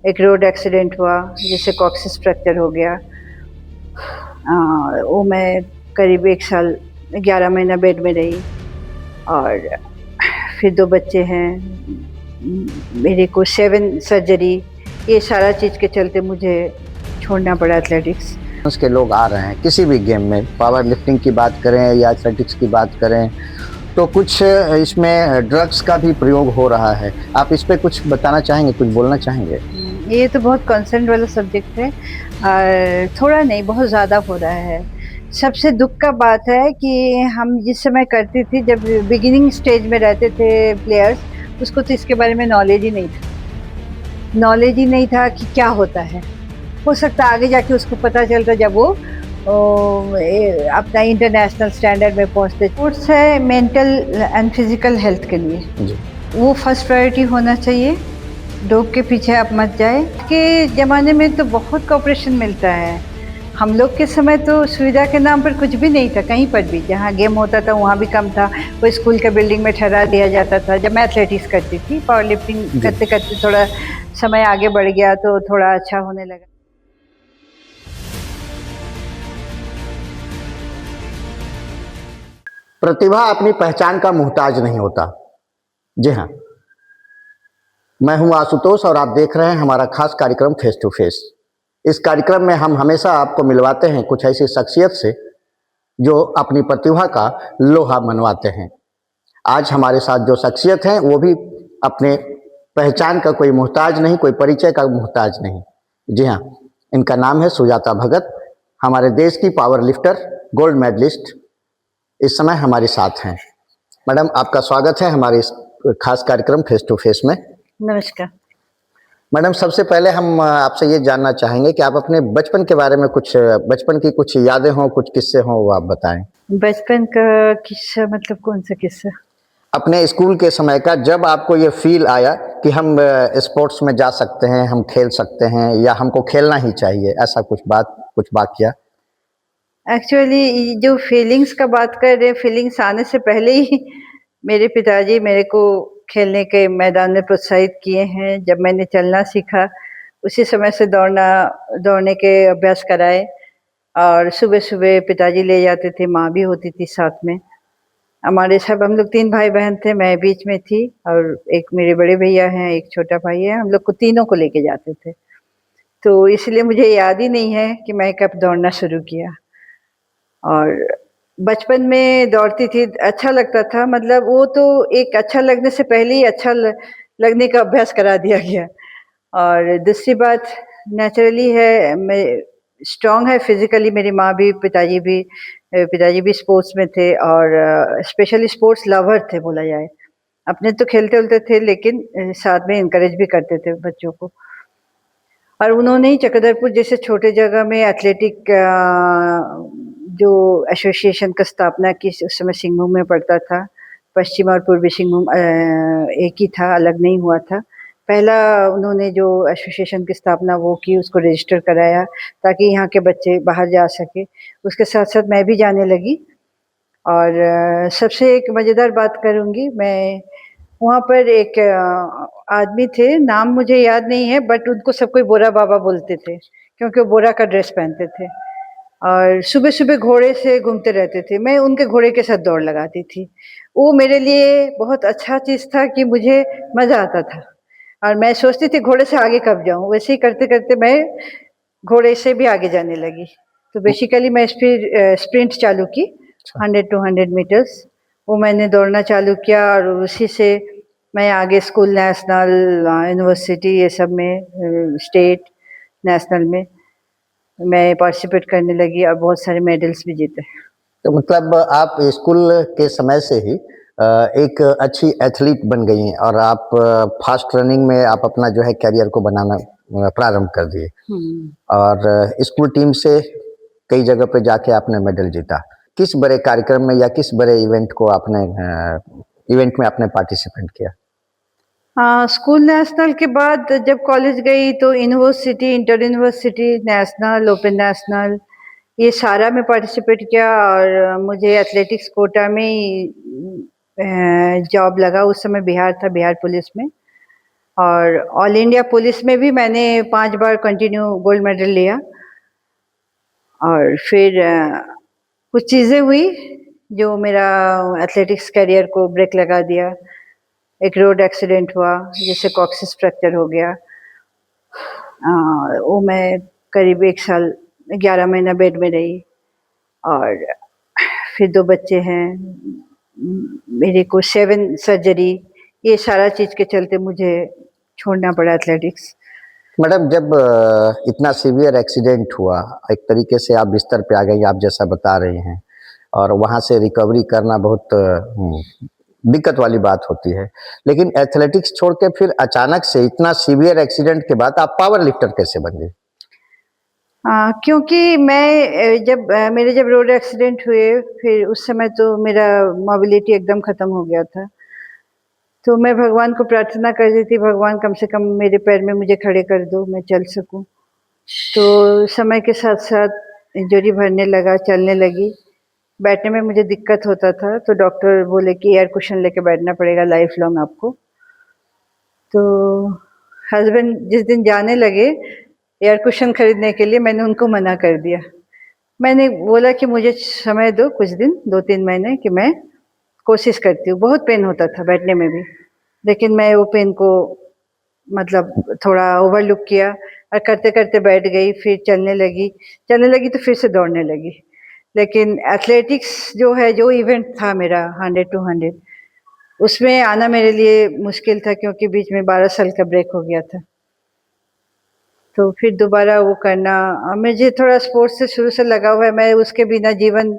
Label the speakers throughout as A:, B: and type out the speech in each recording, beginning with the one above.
A: एक road accident हुआ जिससे कॉक्सिस फ्रैक्चर हो गया। वो मैं करीब 1 साल 11 महीना बेड में रही। और फिर 2 बच्चे हैं। मेरे को 7 सर्जरी, ये सारा चीज़ के चलते मुझे छोड़ना पड़ा एथलेटिक्स।
B: के लोग आ रहे हैं किसी भी गेम में, पावर लिफ्टिंग की बात करें या एथलेटिक्स की बात करें, तो कुछ इसमें ड्रग्स का भी प्रयोग हो रहा है। आप इस पे कुछ बताना चाहेंगे, कुछ बोलना चाहेंगे?
A: ये तो बहुत कंसर्न वाला सब्जेक्ट है और थोड़ा नहीं बहुत ज़्यादा हो रहा है। सबसे दुःख का बात है कि हम जिस समय करती थी, जब बिगिनिंग स्टेज में रहते थे प्लेयर्स, उसको तो इसके बारे में नॉलेज ही नहीं था। नॉलेज ही नहीं था कि क्या होता है। हो सकता है आगे जाके उसको पता चलता जब वो अपना इंटरनेशनल स्टैंडर्ड में पहुंचते। स्पोर्ट्स है मेंटल एंड फिजिकल हेल्थ के लिए
B: जी।
A: वो फर्स्ट प्रायोरिटी होना चाहिए। डोप के पीछे आप मत जाए। के ज़माने में तो बहुत कोऑपरेशन मिलता है। हम लोग के समय तो सुविधा के नाम पर कुछ भी नहीं था, कहीं पर भी जहाँ गेम होता था वहाँ भी कम था। वो स्कूल के बिल्डिंग में ठहरा दिया जाता था। जब मैं एथलेटिक्स करती थी, पावर लिफ्टिंग करते करते थोड़ा समय आगे बढ़ गया तो थोड़ा अच्छा होने लगा।
B: प्रतिभा अपनी पहचान का मुहताज नहीं होता। जी हाँ, मैं हूं आशुतोष और आप देख रहे हैं हमारा खास कार्यक्रम फेस टू फेस। इस कार्यक्रम में हम हमेशा आपको मिलवाते हैं कुछ ऐसी शख्सियत से जो अपनी प्रतिभा का लोहा मनवाते हैं। आज हमारे साथ जो शख्सियत हैं वो भी अपने पहचान का कोई मुहताज नहीं, कोई परिचय का मुहताज नहीं। जी हाँ, इनका नाम है सुजाता भगत। हमारे देश की पावर लिफ्टर, गोल्ड मेडलिस्ट इस समय हमारे साथ हैं। मैडम, आपका स्वागत है हमारे इस खास कार्यक्रम फेस टू फेस में।
A: नमस्कार।
B: मैडम, सबसे पहले हम आपसे ये जानना चाहेंगे कि आप अपने बचपन के बारे में कुछ, बचपन की कुछ यादें हों, कुछ किस्से हों, वो आप बताएं।
A: बचपन का किस्सा मतलब कौन सा किस्सा?
B: अपने स्कूल के समय का, जब आपको ये फील आया कि हम स्पोर्ट्स में जा सकते हैं, हम खेल सकते हैं या हमको खेलना ही चाहिए, ऐसा कुछ बात, कुछ वाकया?
A: एक्चुअली जो फीलिंग्स का बात कर रहे हैं, फीलिंग्स आने से पहले ही मेरे पिताजी मेरे को खेलने के मैदान में प्रोत्साहित किए हैं। जब मैंने चलना सीखा, उसी समय से दौड़ने के अभ्यास कराए। और सुबह-सुबह पिताजी ले जाते थे, माँ भी होती थी साथ में। हमारे सब हम लोग 3 भाई-बहन थे, मैं बीच में थी और एक मेरे बड़े भैया हैं, एक छोटा भाई है। हम लोग को तीनों को लेके जाते थे। तो इसलिए मुझे याद ही नहीं है कि मैं कब दौड़ना शुरू किया। और बचपन में दौड़ती थी, अच्छा लगता था। मतलब वो तो एक अच्छा लगने से पहले ही अच्छा लगने का अभ्यास करा दिया गया। और दूसरी बात नेचुरली है, मैं स्ट्रॉन्ग है फिज़िकली। मेरी माँ भी, पिताजी भी स्पोर्ट्स में थे और स्पेशली स्पोर्ट्स लवर थे बोला जाए। अपने तो खेलते-वेलते थे लेकिन साथ में एनकरेज भी करते थे बच्चों को। और उन्होंने ही चक्रधरपुर जैसे छोटे जगह में एथलेटिक जो एसोसिएशन का स्थापना की। उस समय सिंहभूम में पड़ता था। पश्चिम और पूर्वी सिंहभूम एक ही था, अलग नहीं हुआ था। पहला उन्होंने जो एसोसिएशन की स्थापना वो की, उसको रजिस्टर कराया ताकि यहाँ के बच्चे बाहर जा सकें। उसके साथ-साथ मैं भी जाने लगी। और सबसे एक मज़ेदार बात करूँगी मैं, वहाँ पर एक आदमी थे, नाम मुझे याद नहीं है बट उनको सब कोई बोरा बाबा बोलते थे, क्योंकि वो बोरा का ड्रेस पहनते थे और सुबह-सुबह घोड़े से घूमते रहते थे। मैं उनके घोड़े के साथ दौड़ लगाती थी। वो मेरे लिए बहुत अच्छा चीज़ था कि मुझे मज़ा आता था और मैं सोचती थी घोड़े से आगे कब जाऊँ। वैसे ही करते-करते मैं घोड़े से भी आगे जाने लगी। तो बेसिकली मैं फिर स्प्रिंट चालू की, 100 टू 100 मीटर्स। वो मैंने दौड़ना चालू किया और उसी से मैं आगे स्कूल, नेशनल, यूनिवर्सिटी ये सब में, स्टेट, नेशनल में मैं पार्टिसिपेट करने लगी और बहुत सारे मेडल्स भी जीते।
B: तो मतलब आप स्कूल के समय से ही एक अच्छी एथलीट बन गई हैं और आप फास्ट रनिंग में आप अपना जो है करियर को बनाना प्रारंभ कर दिए और स्कूल टीम से कई जगह पे जाके आपने मेडल जीता। किस बड़े कार्यक्रम में या किस बड़े इवेंट को आपने इवेंट में आपने पार्टिसिपेट किया?
A: हाँ, स्कूल नेशनल के बाद जब कॉलेज गई तो university, inter university, national, open national ये सारा में पार्टिसिपेट किया और मुझे एथलेटिक्स कोटा में ही जॉब लगा। उस समय बिहार था, बिहार पुलिस में। और ऑल इंडिया पुलिस में भी मैंने 5 बार कंटिन्यू गोल्ड मेडल लिया। और फिर कुछ चीज़ें हुई जो मेरा एथलेटिक्स करियर को ब्रेक लगा दिया। एक रोड एक्सीडेंट हुआ जिससे कॉक्सिस फ्रैक्चर हो गया। वो मैं करीब 1 साल 11 महीना बेड में रही। और फिर 2 बच्चे हैं। मेरे को 7 सर्जरी, ये सारा चीज़ के चलते मुझे छोड़ना पड़ा एथलेटिक्स।
B: मैडम, जब इतना सीवियर एक्सीडेंट हुआ, एक तरीके से आप बिस्तर पे आ गई, आप जैसा बता रही हैं, और वहाँ से रिकवरी करना बहुत दिक्कत वाली बात होती है। लेकिन एथलेटिक्स छोड़ के फिर अचानक से इतना सीवियर एक्सीडेंट के बाद आप पावर लिफ्टर कैसे बन गई?
A: क्योंकि मैं मेरे जब रोड एक्सीडेंट हुए, फिर उस समय तो मेरा मोबिलिटी एकदम ख़त्म हो गया था। तो मैं भगवान को प्रार्थना करती थी, भगवान कम से कम मेरे पैर में मुझे खड़े कर दो, मैं चल सकूं। तो समय के साथ-साथ इंजरी भरने लगा, चलने लगी। बैठने में मुझे दिक्कत होता था, तो डॉक्टर बोले कि एयर कुशन लेके बैठना पड़ेगा लाइफ लॉन्ग आपको। तो हस्बैंड जिस दिन जाने लगे एयर कुशन खरीदने के लिए, मैंने उनको मना कर दिया। मैंने बोला कि मुझे समय दो कुछ दिन, 2-3 महीने, कि मैं कोशिश करती हूँ। बहुत पेन होता था बैठने में भी, लेकिन मैं वो पेन को मतलब थोड़ा ओवरलुक किया और करते-करते बैठ गई, फिर चलने लगी तो फिर से दौड़ने लगी। लेकिन एथलेटिक्स जो है, जो इवेंट था मेरा 100 टू 100, उसमें आना मेरे लिए मुश्किल था क्योंकि बीच में 12 साल का ब्रेक हो गया था। तो फिर दोबारा वो करना, मुझे थोड़ा स्पोर्ट्स से शुरू से लगा हुआ है, मैं उसके बिना जीवन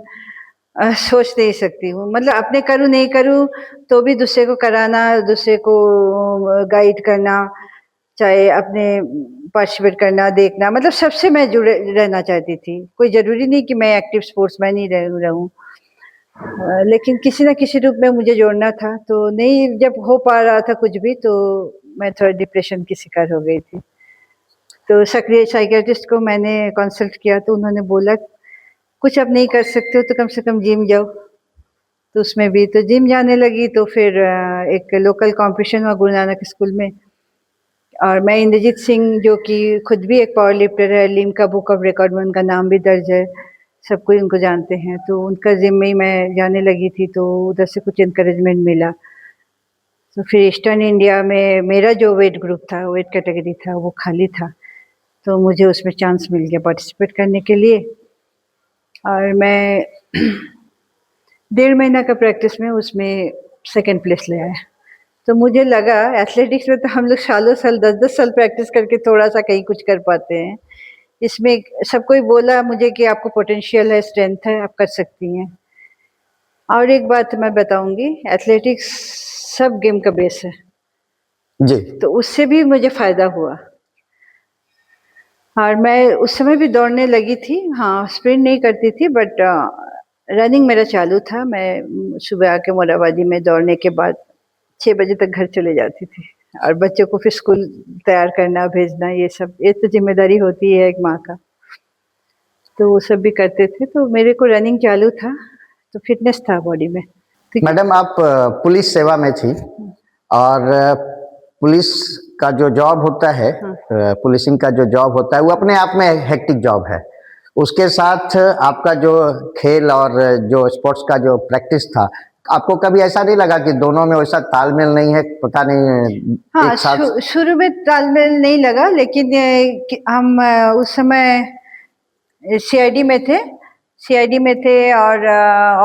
A: सोच नहीं सकती हूँ। मतलब अपने करूँ नहीं करूँ तो भी दूसरे को कराना, दूसरे को गाइड करना, चाहे अपने पार्टिसिपेट करना, देखना, मतलब सबसे मैं जुड़े रहना चाहती थी। कोई ज़रूरी नहीं कि मैं एक्टिव स्पोर्ट्समैन ही रहूँ। लेकिन किसी न किसी रूप में मुझे जोड़ना था, तो नहीं जब हो पा रहा था कुछ भी, तो मैं थोड़ा डिप्रेशन की शिकार हो गई थी। तो सक्रिय साइकियाट्रिस्ट को मैंने कंसल्ट किया, तो उन्होंने बोला कुछ अब नहीं कर सकते हो तो कम से कम जिम जाओ। तो उसमें भी तो जिम जाने लगी, तो फिर एक लोकल कॉम्पिटिशन हुआ गुरु नानक स्कूल में, और मैं इंद्रजीत सिंह, जो कि खुद भी एक पावर लिफ्टर है, लिम्का बुक ऑफ रिकॉर्ड में उनका नाम भी दर्ज है, सब कोई उनको जानते हैं, तो उनका जिम में ही मैं जाने लगी थी, तो उधर से कुछ एनकरेजमेंट मिला। तो फिर ईस्टर्न इंडिया में मेरा जो वेट ग्रुप था, वेट कैटेगरी था, वो खाली था, तो मुझे उसमें चांस मिल गया पार्टिसिपेट करने के लिए। और मैं 1.5 महीना का प्रैक्टिस में उसमें सेकंड प्लेस ले आया। तो मुझे लगा एथलेटिक्स में तो हम लोग सालों-साल 10-10 साल प्रैक्टिस करके थोड़ा-सा कहीं कुछ कर पाते हैं। इसमें सब कोई बोला मुझे कि आपको पोटेंशियल है, स्ट्रेंथ है, आप कर सकती हैं। और एक बात मैं बताऊँगी, एथलेटिक्स सब गेम का बेस है,
B: जी।
A: तो उससे भी मुझे फ़ायदा हुआ। और मैं उस समय भी दौड़ने लगी थी, हाँ, स्प्रिंट नहीं करती थी, बट रनिंग मेरा चालू था। मैं सुबह आके मोराबादी में दौड़ने के बाद 6 बजे तक घर चले जाती थी, और बच्चों को फिर स्कूल तैयार करना, भेजना, ये तो ज़िम्मेदारी होती है एक माँ का। तो वो सब भी करते थे, तो मेरे को रनिंग चालू था, तो फिटनेस था बॉडी में। ठीक है।
B: मैडम, आप पुलिस सेवा में थी, और पुलिस का जो जॉब होता है, पुलिसिंग का जो जॉब होता है, वो अपने आप में हेक्टिक जॉब है। उसके साथ आपका जो खेल और जो स्पोर्ट्स का जो प्रैक्टिस था, आपको कभी ऐसा नहीं लगा कि दोनों में वैसा तालमेल नहीं है, पता नहीं
A: हाँ,
B: एक साथ?
A: शुरू में तालमेल नहीं लगा, लेकिन हम उस समय सीआईडी में थे। सीआईडी में थे, और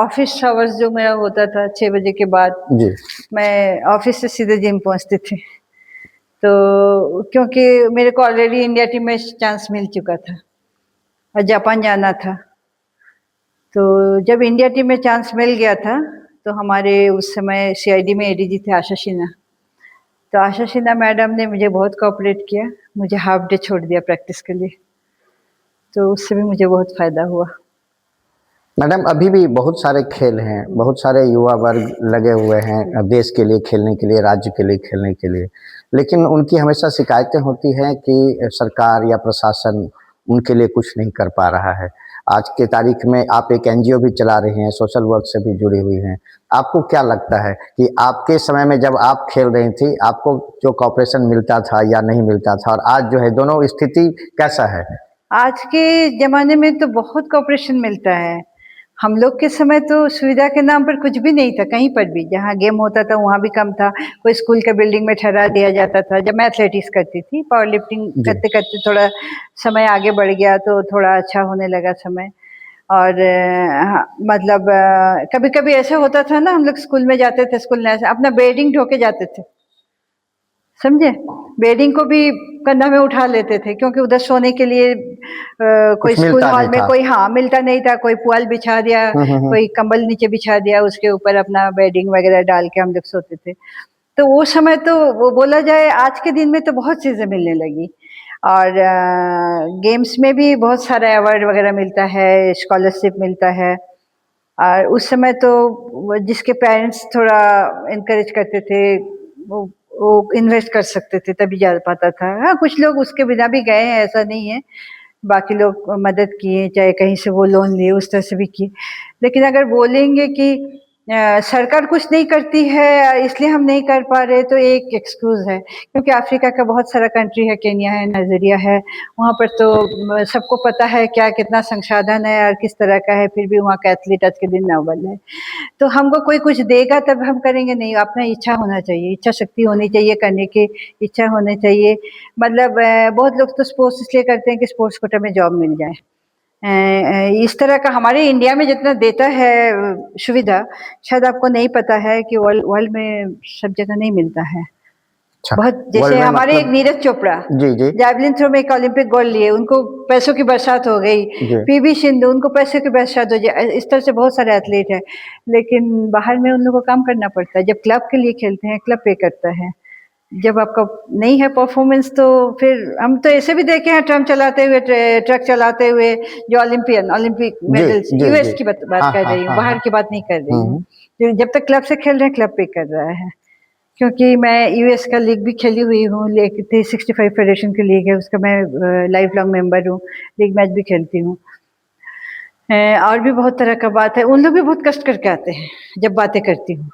A: ऑफिस आवर्स जो मेरा होता था 6 बजे के बाद,
B: जी।
A: मैं ऑफिस से सीधे जिम पहुंचती थी। तो क्योंकि मेरे को ऑलरेडी इंडिया टीम में चांस मिल चुका था और जापान जाना था, तो जब इंडिया टीम में चांस मिल गया था, तो हमारे उस समय सीआईडी में एडीजी थे आशा सिन्हा। तो आशा सिन्हा मैडम ने मुझे बहुत कोऑपरेट किया, मुझे हाफ डे छोड़ दिया प्रैक्टिस के लिए, तो उससे भी मुझे बहुत फ़ायदा हुआ।
B: मैडम, अभी भी बहुत सारे खेल हैं, बहुत सारे युवा वर्ग लगे हुए हैं देश के लिए खेलने के लिए, राज्य के लिए खेलने के लिए, लेकिन उनकी हमेशा शिकायतें होती हैं कि सरकार या प्रशासन उनके लिए कुछ नहीं कर पा रहा है। आज के तारीख में आप एक एनजीओ भी चला रही हैं, सोशल वर्क से भी जुड़ी हुई हैं। आपको क्या लगता है कि आपके समय में जब आप खेल रही थी, आपको जो कॉपरेशन मिलता था या नहीं मिलता था, और आज जो है दोनों स्थिति कैसा है?
A: आज के ज़माने में तो बहुत कोऑपरेशन मिलता है। हम लोग के समय तो सुविधा के नाम पर कुछ भी नहीं था, कहीं पर भी। जहाँ गेम होता था वहाँ भी कम था, कोई स्कूल के बिल्डिंग में ठहरा दिया जाता था। जब मैं एथलेटिक्स करती थी, पावर लिफ्टिंग
B: जी।
A: करते-करते थोड़ा समय आगे बढ़ गया तो थोड़ा अच्छा होने लगा समय। और हाँ, मतलब कभी-कभी ऐसा होता था ना, हम लोग स्कूल में जाते थे, स्कूल में अपना बेडिंग ढो के जाते थे, समझे? बेडिंग को भी कंधा में उठा लेते थे क्योंकि उधर सोने के लिए कोई
B: कुछ
A: स्कूल
B: मिलता
A: हॉल
B: नहीं
A: में
B: था।
A: कोई हाँ, मिलता नहीं था, कोई पुआल बिछा दिया,
B: हुँ।
A: कोई कंबल नीचे बिछा दिया, उसके ऊपर अपना बेडिंग वगैरह डाल के हम लोग सोते थे। तो वो समय तो वो बोला जाए आज के दिन में तो बहुत चीज़ें मिलने लगी और गेम्स में भी बहुत सारा अवार्ड वगैरह मिलता है, स्कॉलरशिप मिलता है और उस समय तो जिसके पेरेंट्स थोड़ा एनकरेज करते थे, वो वो इन्वेस्ट कर सकते थे तभी जा पाता था। हाँ, कुछ लोग उसके बिना भी गए हैं, ऐसा नहीं है। बाकी लोग मदद किए, चाहे कहीं से वो लोन लिए, उस तरह से भी किए। लेकिन अगर बोलेंगे कि सरकार कुछ नहीं करती है, इसलिए हम नहीं कर पा रहे, तो एक एक्सक्यूज़ है। क्योंकि अफ्रीका का बहुत सारा कंट्री है, केन्या है, नाइजीरिया है, वहाँ पर तो सबको पता है क्या कितना संसाधन है और किस तरह का है, फिर भी वहाँ का एथलीट आज के दिन अव्वल है। तो हमको कोई कुछ देगा तब हम करेंगे, नहीं, अपना इच्छा होना चाहिए, इच्छा शक्ति होनी चाहिए, करने की इच्छा होनी चाहिए। मतलब बहुत लोग तो स्पोर्ट्स इसलिए करते हैं कि स्पोर्ट्स कोटा में जॉब मिल जाए। इस तरह का हमारे इंडिया में जितना देता है सुविधा, शायद आपको नहीं पता है कि वर्ल्ड वर्ल्ड में सब जगह नहीं मिलता है।
B: अच्छा,
A: बहुत
B: वर्ल्ड
A: जैसे
B: में
A: हमारे एक
B: मतलब
A: नीरज चोपड़ा,
B: जी, जी,
A: जैवलिन थ्रो में एक ओलंपिक गोल्ड लिए, उनको पैसों की बरसात हो गई।
B: जी।
A: पीवी सिंधु, उनको पैसों की बरसात हो जाए। इस तरह से बहुत सारे एथलीट हैं, लेकिन बाहर में उन लोगों को काम करना पड़ता है। जब क्लब के लिए खेलते हैं, क्लब पे करता है। जब आपका नहीं है परफॉर्मेंस तो फिर हम तो ऐसे भी देखे हैं ट्रक चलाते हुए, ट्रक चलाते हुए, जो ओलंपिक
B: जी,
A: मेडल्स,
B: जी,
A: यूएस
B: जी।
A: की बात
B: हाँ,
A: कर
B: हाँ,
A: रही हूँ,
B: हाँ,
A: बाहर
B: हाँ।
A: की बात नहीं कर रही
B: हुँ,
A: हूँ।
B: हुँ।
A: तो जब तक क्लब से खेल रहे हैं, क्लब पे कर रहा है। क्योंकि मैं यूएस का लीग भी खेली हुई हूँ, लीग 365 फेडरेशन की लीग है, उसका मैं लाइफ लॉन्ग मेंबर हूँ, लीग मैच भी खेलती हूँ। और भी बहुत तरह का बात है, उन लोग भी बहुत कष्ट करके आते हैं जब बातें करती हूँ।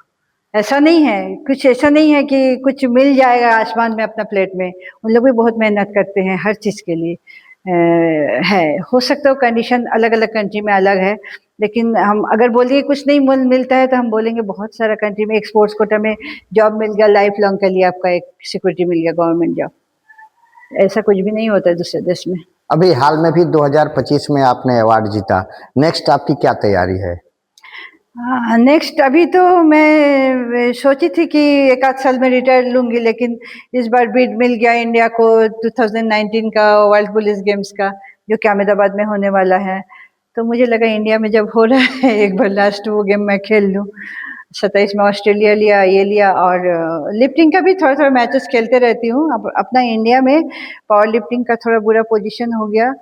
A: ऐसा नहीं है, कुछ ऐसा नहीं है कि कुछ मिल जाएगा आसमान में अपना प्लेट में, उन लोग भी बहुत मेहनत करते हैं हर चीज़ के लिए। है, हो सकता है कंडीशन अलग-अलग कंट्री में अलग है, लेकिन हम अगर बोलिए कुछ नहीं मिलता है तो हम बोलेंगे बहुत सारा कंट्री में एक स्पोर्ट्स कोटा में जॉब मिल गया, लाइफ लॉन्ग के लिए आपका एक सिक्योरिटी मिल गया, गवर्नमेंट जॉब। ऐसा कुछ भी नहीं होता है दूसरे देश में।
B: अभी हाल में भी 2025 में आपने अवार्ड जीता। नेक्स्ट आपकी क्या तैयारी है?
A: हाँ, नेक्स्ट अभी तो मैं सोची थी कि 1 आध साल में रिटायर लूँगी, लेकिन इस बार बिड मिल गया इंडिया को 2019 का वर्ल्ड पुलिस गेम्स का, जो कि अहमदाबाद में होने वाला है। तो मुझे लगा इंडिया में जब हो रहा है एक बार लास्ट वो गेम मैं खेल लूँ। 27 में ऑस्ट्रेलिया लिया, ये लिया और लिफ्टिंग का भी थोड़ा-थोड़ा मैचेस खेलते रहती हूँ। अब अपना इंडिया में पावर लिफ्टिंग का थोड़ा बुरा पोज़ीशन हो गया,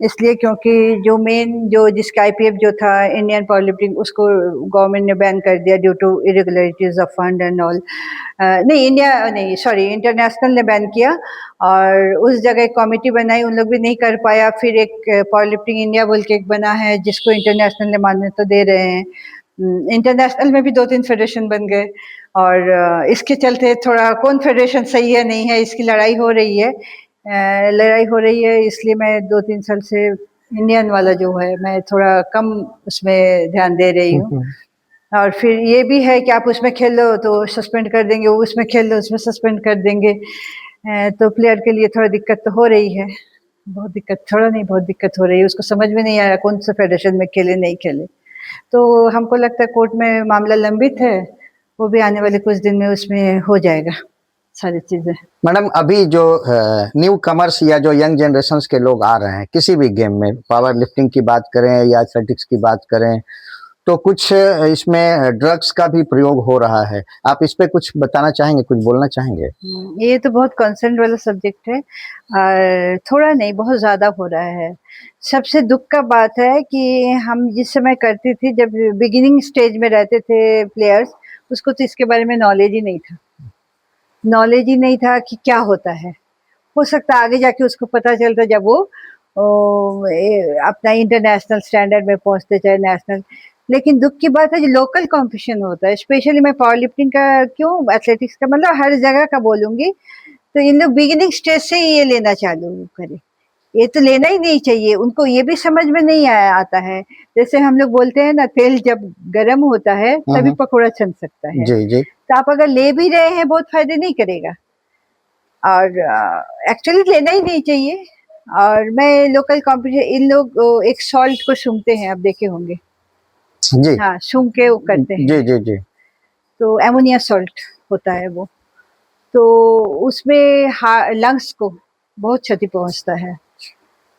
A: इसलिए क्योंकि जो मेन जो जिसका आईपीएफ जो था इंडियन पावर लिफ्टिंग, उसको गवर्नमेंट ने बैन कर दिया due to irregularities of fund and all. नहीं, इंडिया नहीं, सॉरी, इंटरनेशनल ने बैन किया और उस जगह एक कमेटी बनाई, उन लोग भी नहीं कर पाया। फिर एक पावर लिफ्टिंग इंडिया बोल के एक बना है जिसको इंटरनेशनल ने मान्यता दे रहे हैं। इंटरनेशनल में भी 2-3 फेडरेशन बन गए और इसके चलते थोड़ा कौन फेडरेशन सही है नहीं है इसकी लड़ाई हो रही है। इसलिए मैं 2-3 साल से इंडियन वाला जो है मैं थोड़ा कम उसमें ध्यान दे रही
B: हुँ,
A: हूँ।
B: हुँ।
A: और फिर ये भी है कि आप उसमें खेल लो तो सस्पेंड कर देंगे, वो उसमें खेल लो उसमें सस्पेंड कर देंगे। तो प्लेयर के लिए थोड़ा दिक्कत तो हो रही है। बहुत दिक्कत, थोड़ा नहीं बहुत दिक्कत हो रही है, उसको समझ में नहीं आ रहा कौन सा फेडरेशन में खेले नहीं खेले। तो हमको लगता है कोर्ट में मामला लंबित है, वो भी आने वाले कुछ दिन में उसमें हो जाएगा सारी चीज़ें।
B: मैडम, अभी जो न्यू कमर्स या जो यंग जनरेशन्स के लोग आ रहे हैं किसी भी गेम में, पावर लिफ्टिंग की बात करें या एथलेटिक्स की बात करें, तो कुछ इसमें ड्रग्स का भी प्रयोग हो रहा है। आप इस पे कुछ बताना चाहेंगे, कुछ बोलना चाहेंगे?
A: ये तो बहुत कंसर्न वाला सब्जेक्ट है और थोड़ा नहीं बहुत ज़्यादा हो रहा है। सबसे दुःख का बात है कि हम जिस समय करती थी जब बिगिनिंग स्टेज में रहते थे प्लेयर्स, उसको तो इसके बारे में नॉलेज ही नहीं था। नॉलेज ही नहीं था कि क्या होता है। हो सकता है आगे जाके उसको पता चलता जब वो अपना इंटरनेशनल स्टैंडर्ड में पहुंचते चाहे नेशनल। लेकिन दुख की बात है जो लोकल कंपटीशन होता है, स्पेशली मैं पावर लिफ्टिंग का क्यों, एथलेटिक्स का, मतलब हर जगह का बोलूंगी, तो इन लोग बिगिनिंग स्टेज से ही ये लेना चालू करें। ये तो लेना ही नहीं चाहिए, उनको ये भी समझ में नहीं आता है। जैसे हम लोग बोलते हैं ना, तेल जब गर्म होता है तभी पकौड़ा छन सकता है।
B: जी जी।
A: तो आप अगर ले भी रहे हैं बहुत फायदे नहीं करेगा, और एक्चुअली लेना ही नहीं चाहिए। और मैं लोकल कंपटीशन, इन लोग एक सॉल्ट को सूंघते हैं, आप देखे होंगे।
B: जी
A: हाँ, सूंघ के वो करते हैं।
B: जी जी जी।
A: तो एमोनिया सॉल्ट होता है वो, तो उसमें लंग्स को बहुत क्षति पहुंचता है।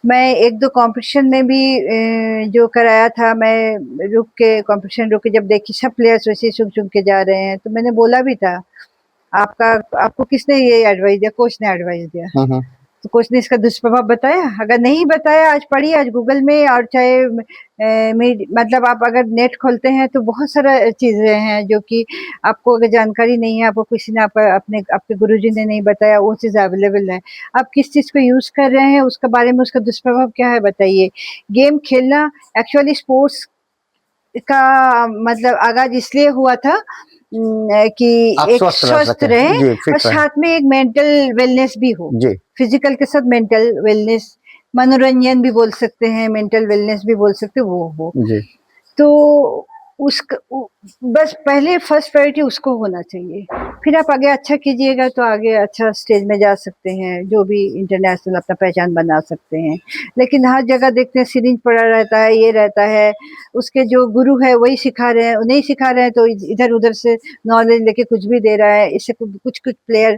A: मैं एक दो कंपटीशन में भी जो कराया था, मैं रुक के कंपटीशन रुक के जब देखी सब प्लेयर्स वैसे सूंघ सूंघ के जा रहे हैं, तो मैंने बोला भी था, आपको किसने ये एडवाइस दिया? कोच ने एडवाइस दिया। तो कोच ने इसका दुष्प्रभाव बताया? अगर नहीं बताया, आज पढ़िए, आज गूगल में, और चाहे मतलब आप अगर नेट खोलते हैं तो बहुत सारा चीजें हैं जो कि आपको अगर जानकारी नहीं है, आपको किसी ने आपके गुरुजी ने नहीं बताया, वो चीज अवेलेबल है। आप किस चीज को यूज कर रहे हैं उसके बारे में, उसका दुष्प्रभाव क्या है बताइए। गेम खेलना एक्चुअली स्पोर्ट्स का मतलब आगाज इसलिए हुआ था कि
B: आप
A: एक
B: स्वस्थ रह
A: स्वस्थ
B: सकें।
A: रहे
B: जी,
A: और
B: फिट रहें।
A: साथ में एक मेंटल वेलनेस भी हो।
B: जी।
A: फिजिकल के साथ मेंटल वेलनेस, मनोरंजन भी बोल सकते हैं, मेंटल वेलनेस भी बोल सकते हैं, वो हो।
B: जी।
A: तो बस पहले फर्स्ट प्रायोरिटी उसको होना चाहिए, फिर आप आगे अच्छा कीजिएगा तो आगे अच्छा स्टेज में जा सकते हैं, जो भी इंटरनेशनल अपना पहचान बना सकते हैं। लेकिन हर जगह देखते हैं सिरिंज पड़ा रहता है, ये रहता है, उसके जो गुरु है वही सिखा रहे हैं, नहीं सिखा रहे हैं तो इधर उधर से नॉलेज लेके कुछ भी दे रहा है। इससे कुछ प्लेयर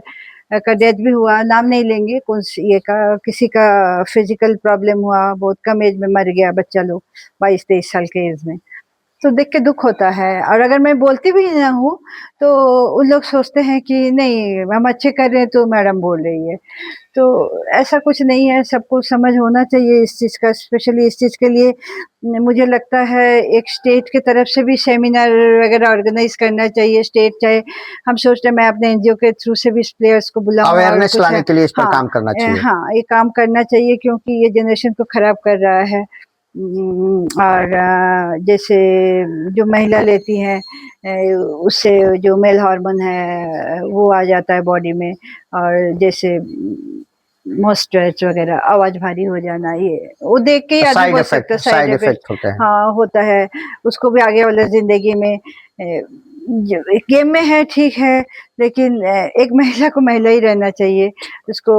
A: का डेथ भी हुआ, नाम नहीं लेंगे कौन सी, ये का किसी का फिजिकल प्रॉब्लम हुआ, बहुत कम एज में मर गया बच्चा लोग, 22-23 साल के एज में। तो देख के दुख होता है, और अगर मैं बोलती भी ना हूँ तो उन लोग सोचते हैं कि नहीं हम अच्छे कर रहे हैं तो मैडम बोल रही है। तो ऐसा कुछ नहीं है, सबको समझ होना चाहिए इस चीज़ का, स्पेशली इस चीज़ के लिए मुझे लगता है एक स्टेट की तरफ से भी सेमिनार वगैरह ऑर्गेनाइज करना चाहिए। स्टेट चाहे हम सोचते हैं, मैं अपने एनजीओ के थ्रू से भी प्लेयर्स को बुलाऊं और
B: अवेयरनेस
A: कुछ
B: लाने के लिए इस पर
A: हाँ
B: काम करना चाहिए।
A: हाँ, ये काम करना चाहिए क्योंकि ये जनरेशन को खराब कर रहा है। और जैसे जो महिला लेती हैं उससे जो मेल हार्मोन है वो आ जाता है बॉडी में, और जैसे मॉइस्चराइज वगैरह, आवाज भारी हो जाना, ये वो देख के ही आदमी बोल सकता है साइड
B: साइड
A: इफेक्ट।
B: इफेक्ट होते हैं।
A: हाँ, होता है, उसको भी आगे वाले जिंदगी में गेम में है ठीक है, लेकिन एक महिला को महिला ही रहना चाहिए। उसको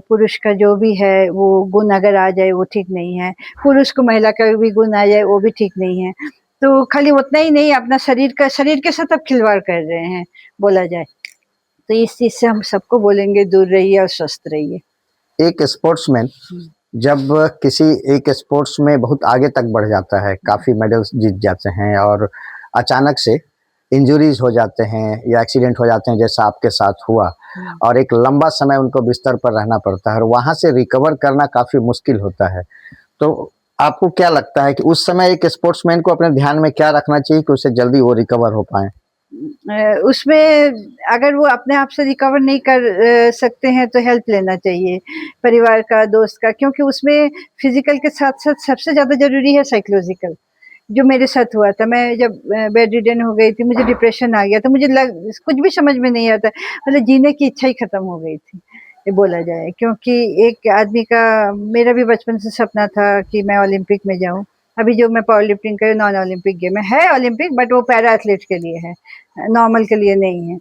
A: पुरुष का जो भी है वो गुण अगर आ जाए वो ठीक नहीं है, पुरुष को महिला का भी गुण आ जाए वो भी ठीक नहीं है। तो खाली उतना ही नहीं, अपना शरीर के साथ आप खिलवाड़ कर रहे हैं बोला जाए। तो इस चीज से हम सबको बोलेंगे दूर रहिए और स्वस्थ रहिए।
B: एक स्पोर्ट्समैन जब किसी एक स्पोर्ट्स में बहुत आगे तक बढ़ जाता है, काफ़ी मेडल्स जीत जाते हैं और अचानक से इंजरीज हो जाते हैं या एक्सीडेंट हो जाते हैं जैसा आपके साथ हुआ, और एक लंबा समय उनको बिस्तर पर रहना पड़ता है और वहाँ से रिकवर करना काफ़ी मुश्किल होता है। तो आपको क्या लगता है कि उस समय एक स्पोर्ट्समैन को अपने ध्यान में क्या रखना चाहिए कि उससे जल्दी वो रिकवर हो पाएँ?
A: उसमें अगर वो अपने आप से रिकवर नहीं कर सकते हैं तो हेल्प लेना चाहिए, परिवार का, दोस्त का, क्योंकि उसमें फिजिकल के साथ-साथ सबसे ज़्यादा ज़रूरी है साइकोलॉजिकल। जो मेरे साथ हुआ था, मैं जब बेड रिडन हो गई थी, मुझे डिप्रेशन आ गया था, मुझे कुछ भी समझ में नहीं आता, मतलब जीने की इच्छा ही खत्म हो गई थी, ये बोला जाए। क्योंकि एक आदमी का, मेरा भी बचपन से सपना था कि मैं ओलंपिक में जाऊँ। अभी जो मैं पावर लिफ्टिंग कर रही हूँ नॉन ओलंपिक गेम है ओलंपिक, बट वो पैरा एथलीट के लिए है, नॉर्मल के लिए नहीं है।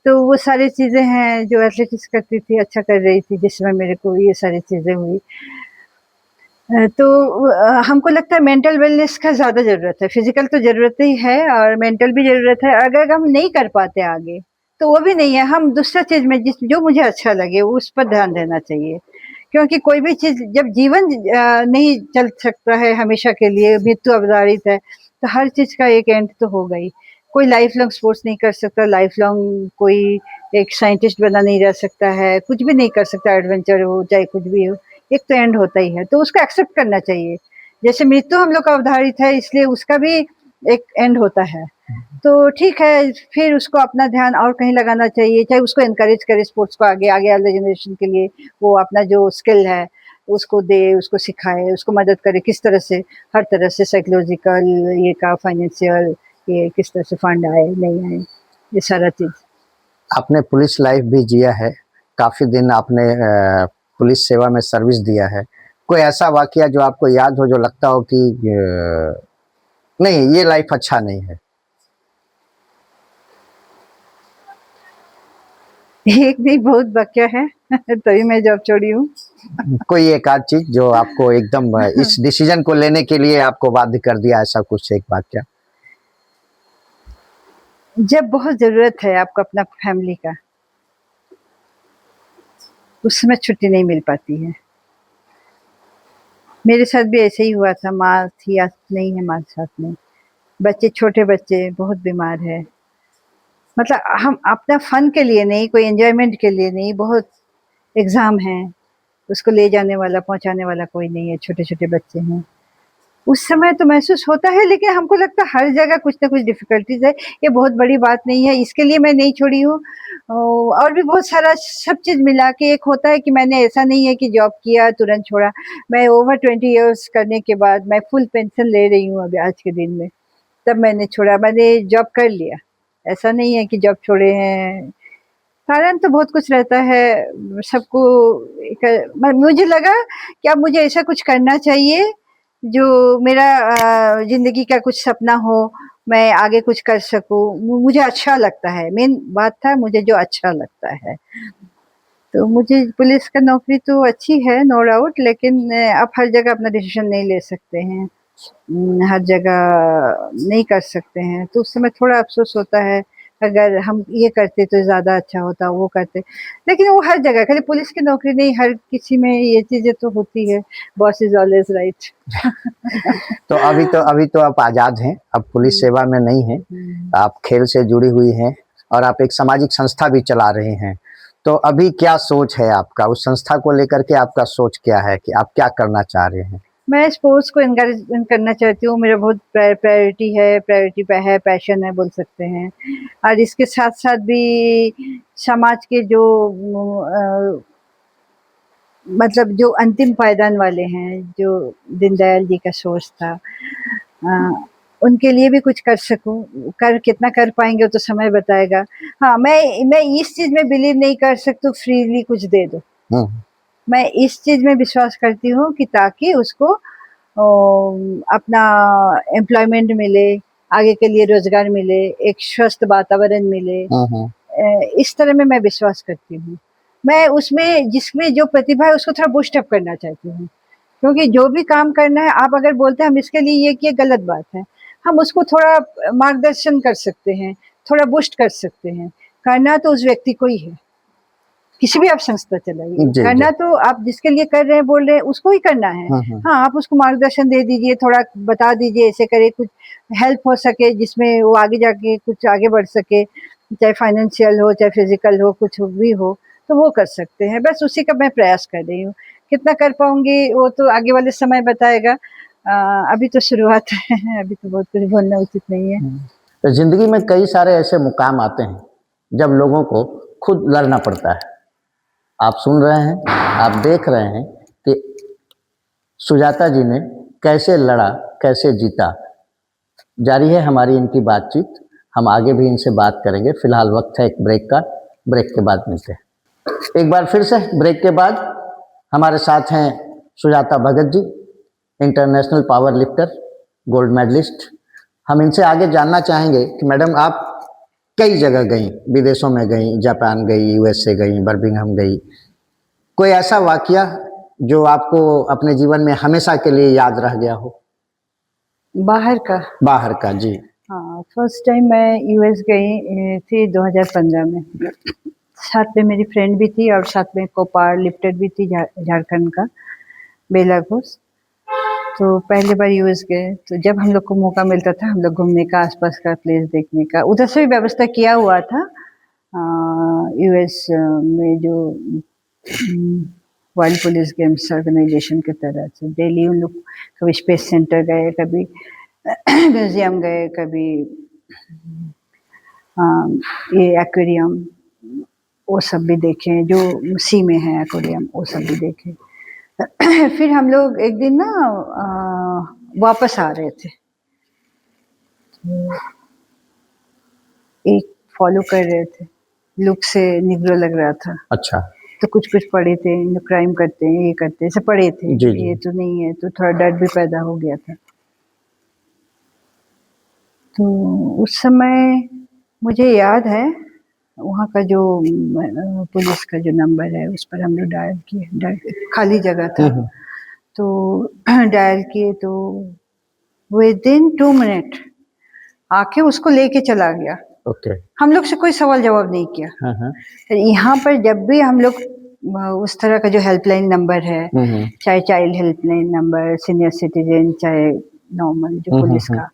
A: तो वो सारी चीज़ें हैं जो एथलेटिक्स करती थी, अच्छा कर रही थी, जिसमें मेरे को ये सारी चीज़ें हुई। तो हमको लगता है मेंटल वेलनेस का ज़्यादा ज़रूरत है, फिज़िकल तो ज़रूरत ही है और मेंटल भी ज़रूरत है। अगर हम नहीं कर पाते आगे, तो वो भी नहीं है, हम दूसरा चीज़ में जो मुझे अच्छा लगे उस पर ध्यान देना चाहिए। क्योंकि कोई भी चीज़ जब जीवन नहीं चल सकता है हमेशा के लिए, मृत्यु अवधारित है, तो हर चीज़ का एक एंड तो होगा ही। कोई लाइफ लॉन्ग स्पोर्ट्स नहीं कर सकता, लाइफ लॉन्ग कोई एक साइंटिस्ट बना नहीं रह सकता है, कुछ भी नहीं कर सकता, एडवेंचर हो चाहे कुछ भी हो, एक तो एंड होता ही है, तो उसको एक्सेप्ट करना चाहिए। जैसे मृत्यु हम लोग का अवधारित है, इसलिए उसका भी एक एंड होता है। तो ठीक है, फिर उसको अपना ध्यान और कहीं लगाना चाहिए, चाहे उसको एनकरेज करे स्पोर्ट्स को, आगे वाले जनरेशन के लिए वो अपना जो स्किल है उसको दे, उसको सिखाए, उसको मदद करे किस तरह से, हर तरह से साइकोलॉजिकल, ये का फाइनेंशियल, ये किस तरह से फंड आए नहीं आए, ये सारा चीज़।
B: आपने पुलिस लाइफ भी जिया है, काफ़ी दिन आपने पुलिस सेवा में सर्विस दिया है। कोई ऐसा वाकया जो आपको याद हो, जो लगता हो कि नहीं, ये लाइफ अच्छा नहीं है?
A: एक नहीं, बहुत वाकया है तभी मैं जॉब छोड़ी हूँ।
B: कोई एक आध चीज जो आपको एकदम इस डिसीजन को लेने के लिए आपको बाध्य कर दिया, ऐसा कुछ एक वाकया?
A: जब बहुत ज़रूरत है आपको अपना फैमिली का, उस समय छुट्टी नहीं मिल पाती है। मेरे साथ भी ऐसे ही हुआ था, माँ थी, आज नहीं है माँ साथ में। बच्चे, छोटे बच्चे बहुत बीमार है। मतलब हम अपना फन के लिए नहीं, कोई एन्जॉयमेंट के लिए नहीं, बहुत एग्ज़ाम है, उसको ले जाने वाला, पहुँचाने वाला कोई नहीं है, छोटे-छोटे बच्चे हैं। उस समय तो महसूस होता है, लेकिन हमको लगता है हर जगह कुछ ना कुछ डिफ़िकल्टीज़ है, ये बहुत बड़ी बात नहीं है, इसके लिए मैं नहीं छोड़ी हूँ। और भी बहुत सारा सब चीज़ मिला के एक होता है कि मैंने, ऐसा नहीं है कि जॉब किया तुरंत छोड़ा। मैं ओवर 20 इयर्स करने के बाद मैं फुल पेंशन ले रही हूँ अभी आज के दिन में, तब मैंने छोड़ा, मैंने जॉब कर लिया। ऐसा नहीं है कि जॉब छोड़े हैं, कारण तो बहुत कुछ रहता है सबको। मुझे लगा कि अब मुझे ऐसा कुछ करना चाहिए जो मेरा ज़िंदगी का कुछ सपना हो, मैं आगे कुछ कर सकूँ, मुझे अच्छा लगता है। मेन बात था मुझे जो अच्छा लगता है। तो मुझे पुलिस का नौकरी तो अच्छी है, नो डाउट, लेकिन आप हर जगह अपना डिसीज़न नहीं ले सकते हैं। हर जगह नहीं कर सकते हैं, तो उस समय थोड़ा अफ़सोस होता है, अगर हम ये करते तो ज़्यादा अच्छा होता, वो करते। लेकिन वो हर जगह, खाली पुलिस की नौकरी नहीं, हर किसी में ये चीज़ें तो होती है, बॉस इज़ ऑलवेज़ राइट।
B: तो अभी तो आप आज़ाद हैं, अब पुलिस सेवा में नहीं हैं, आप खेल से जुड़ी हुई हैं और आप एक सामाजिक संस्था भी चला रहे हैं। तो अभी क्या सोच है आपका? उस संस्था को लेकर के आपका सोच क्या है कि आप क्या करना चाह रहे हैं?
A: मैं स्पोर्ट्स को एनकरेजमेंट करना चाहती हूँ, मेरा बहुत प्रायोरिटी है, पैशन है बोल सकते हैं। और इसके साथ-साथ भी समाज के जो मतलब जो अंतिम पायदान वाले हैं, जो दीनदयाल जी का सोच था, उनके लिए भी कुछ कर सकूँ। कितना कर पाएँगे वो तो समय बताएगा। हाँ, मैं इस चीज़ में बिलीव नहीं कर सकती फ्रीली कुछ दे दो। मैं इस चीज़ में विश्वास करती हूँ कि ताकि उसको अपना एम्प्लॉयमेंट मिले, आगे के लिए रोज़गार मिले, एक स्वस्थ वातावरण मिले। इस तरह में मैं विश्वास करती हूँ। मैं उसमें, जिसमें जो प्रतिभा है उसको थोड़ा बूस्ट अप करना चाहती हूँ। क्योंकि जो भी काम करना है, आप अगर बोलते हैं हम इसके लिए ये किए, गलत बात है। हम उसको थोड़ा मार्गदर्शन कर सकते हैं, थोड़ा बूस्ट कर सकते हैं। करना तो उस व्यक्ति को ही है। किसी भी आप संस्था चलाइए,
B: जी,
A: करना
B: जी।
A: तो आप जिसके लिए कर रहे हैं, बोल रहे हैं, उसको ही करना है। हाँ, आप उसको मार्गदर्शन दे दीजिए, थोड़ा बता दीजिए, ऐसे करे, कुछ हेल्प हो सके जिसमें वो आगे जाके कुछ आगे बढ़ सके, चाहे फाइनेंशियल हो, चाहे फिज़िकल हो, कुछ भी हो, तो वो कर सकते हैं। बस उसी का मैं प्रयास कर रही हूँ। कितना कर पाऊँगी वो तो आगे वाले समय बताएगा। अभी तो शुरुआत है, अभी तो बहुत कुछ बोलना उचित नहीं है।
B: तो ज़िंदगी में कई सारे ऐसे मुकाम आते हैं, जब लोगों को खुद लड़ना पड़ता है। आप सुन रहे हैं, आप देख रहे हैं कि सुजाता जी ने कैसे लड़ा, कैसे जीता। जारी है हमारी इनकी बातचीत, हम आगे भी इनसे बात करेंगे। फिलहाल वक्त है एक ब्रेक का, ब्रेक के बाद मिलते हैं। एक बार फिर से ब्रेक के बाद हमारे साथ हैं Sujata Bhagat ji, international power lifter, gold medalist. हम इनसे आगे जानना चाहेंगे कि मैडम, आप कई जगह गई, विदेशों में गई, जापान गई, यूएसए गई, बर्मिंघम गई। कोई ऐसा वाकया जो आपको अपने जीवन में हमेशा के लिए याद रह गया हो?
A: बाहर का?
B: बाहर का, जी।
A: हाँ, फर्स्ट टाइम मैं यूएस गई थी 2015 में। साथ में मेरी फ्रेंड भी थी और साथ में को-पावर लिफ्टर भी थी, झारखंड का, बेला घोष। तो पहली बार यूएस गए, तो जब हम लोग को मौका मिलता था, हम लोग घूमने का, आस-पास का प्लेस देखने का, उधर से भी व्यवस्था किया हुआ था। यूएस में जो वर्ल्ड पुलिस गेम्स ऑर्गेनाइजेशन की तरह से डेली उन लोग कभी स्पेस सेंटर गए, कभी म्यूज़ियम गए, कभी ये एक्वेरियम, वो सब भी देखे, जो सी में है एक्वेरियम, वो सब भी देखे। फिर हम लोग एक दिन ना वापस आ रहे थे, एक फॉलो कर रहे थे, लुक से निग्रो लग रहा था,
B: अच्छा।
A: तो कुछ-कुछ पढ़े थे, जो क्राइम करते हैं, ये करते हैं, ऐसे पढ़े थे,
B: जी, जी।
A: ये तो नहीं है, तो थोड़ा डर भी पैदा हो गया था। तो उस समय मुझे याद है, वहाँ का जो पुलिस का जो नंबर है, उस पर हम लोग डायल किए, खाली जगह था, तो डायल किए तो विदिन 2 मिनट आके उसको लेके चला गया।
B: ओके।
A: हम लोग से कोई सवाल जवाब नहीं किया।
B: हाँ, हाँ।
A: यहाँ पर जब भी हम लोग उस तरह का जो हेल्पलाइन नंबर है, चाहे child helpline number, senior citizen, चाहे नॉर्मल जो पुलिस का,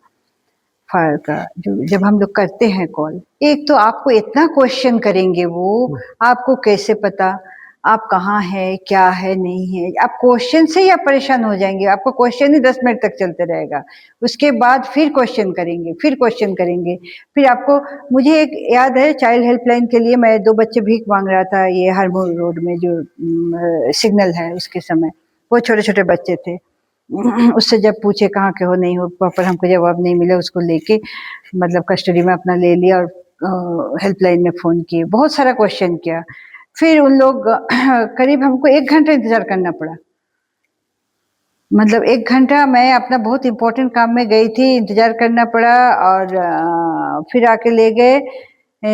A: फायर का, जो जब हम लोग करते हैं कॉल, एक तो आपको इतना क्वेश्चन करेंगे वो, आपको कैसे पता आप कहाँ हैं, क्या है, नहीं है, आप क्वेश्चन से ही आप परेशान हो जाएंगे, आपका क्वेश्चन ही 10 मिनट तक चलते रहेगा, उसके बाद फिर क्वेश्चन करेंगे, फिर क्वेश्चन करेंगे, फिर आपको, मुझे एक याद है चाइल्ड हेल्पलाइन के लिए मैं 2 बच्चे भीख मांग रहा था, ये हरमोर रोड में जो सिग्नल है उसके समय, वो छोटे-छोटे बच्चे थे। उससे जब पूछे कहाँ के हो, नहीं हो, प्रॉपर हमको जवाब नहीं मिला, उसको लेके मतलब कस्टडी में अपना ले लिया और हेल्पलाइन में फ़ोन किए, बहुत सारा क्वेश्चन किया। फिर उन लोग करीब हमको 1 घंटा इंतज़ार करना पड़ा। मतलब 1 घंटा मैं अपना बहुत इम्पोर्टेंट काम में गई थी, इंतज़ार करना पड़ा और फिर आके ले गए।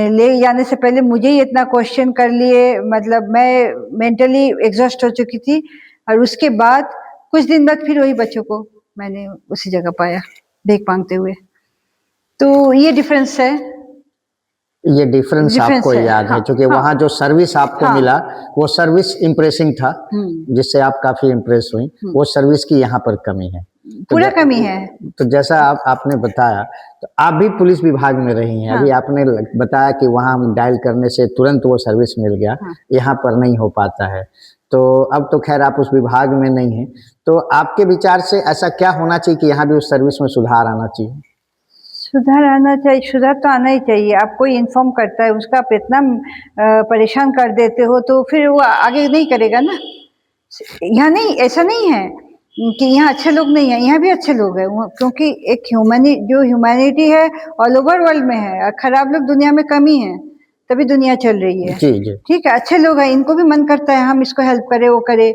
A: ले जाने से पहले मुझे ही इतना क्वेश्चन कर लिए, मतलब मैं मेंटली एग्ज़ॉस्ट हो चुकी थी और उसके बाद कुछ दिन बाद फिर वही बच्चों को मैंने उसी जगह पाया, भीख माँगते हुए। तो ये डिफ़रेंस है।
B: ये डिफरेंस आपको
A: है।
B: याद है,
A: हाँ,
B: क्योंकि
A: हाँ,
B: वहाँ जो सर्विस आपको
A: हाँ।
B: मिला, वो सर्विस इम्प्रेसिंग था, जिससे आप काफ़ी इम्प्रेस हुईं। वो सर्विस की यहाँ पर कमी है। तो
A: पूरा कमी है।
B: तो जैसा आपने बताया, तो आप भी पुलिस विभाग में रही हैं।
A: हाँ।
B: अभी आपने बताया कि वहाँ डायल करने से तुरंत वो सर्विस मिल गया,
A: हाँ।
B: यहाँ पर नहीं हो पाता है। तो अब तो खैर आप उस विभाग में नहीं हैं। तो आपके विचार से ऐसा क्या होना चाहिए कि यहाँ भी उस सर्विस में सुधार आना चाहिए?
A: सुधार आना चाहिए, सुधार तो आना ही चाहिए। आप कोई इन्फॉर्म करता है, उसका आप इतना परेशान कर देते हो, तो फिर वो आगे नहीं करेगा ना। यहाँ नहीं, ऐसा नहीं है कि यहाँ अच्छे लोग नहीं हैं, यहाँ भी अच्छे लोग हैं, क्योंकि एक जो ह्यूमैनिटी है ऑल ओवर वर्ल्ड में है, और खराब लोग दुनिया में कम ही हैं, तभी दुनिया चल रही है।
B: जी, जी।
A: ठीक है, अच्छे लोग हैं, इनको भी मन करता है हम इसको हेल्प करें, वो करे,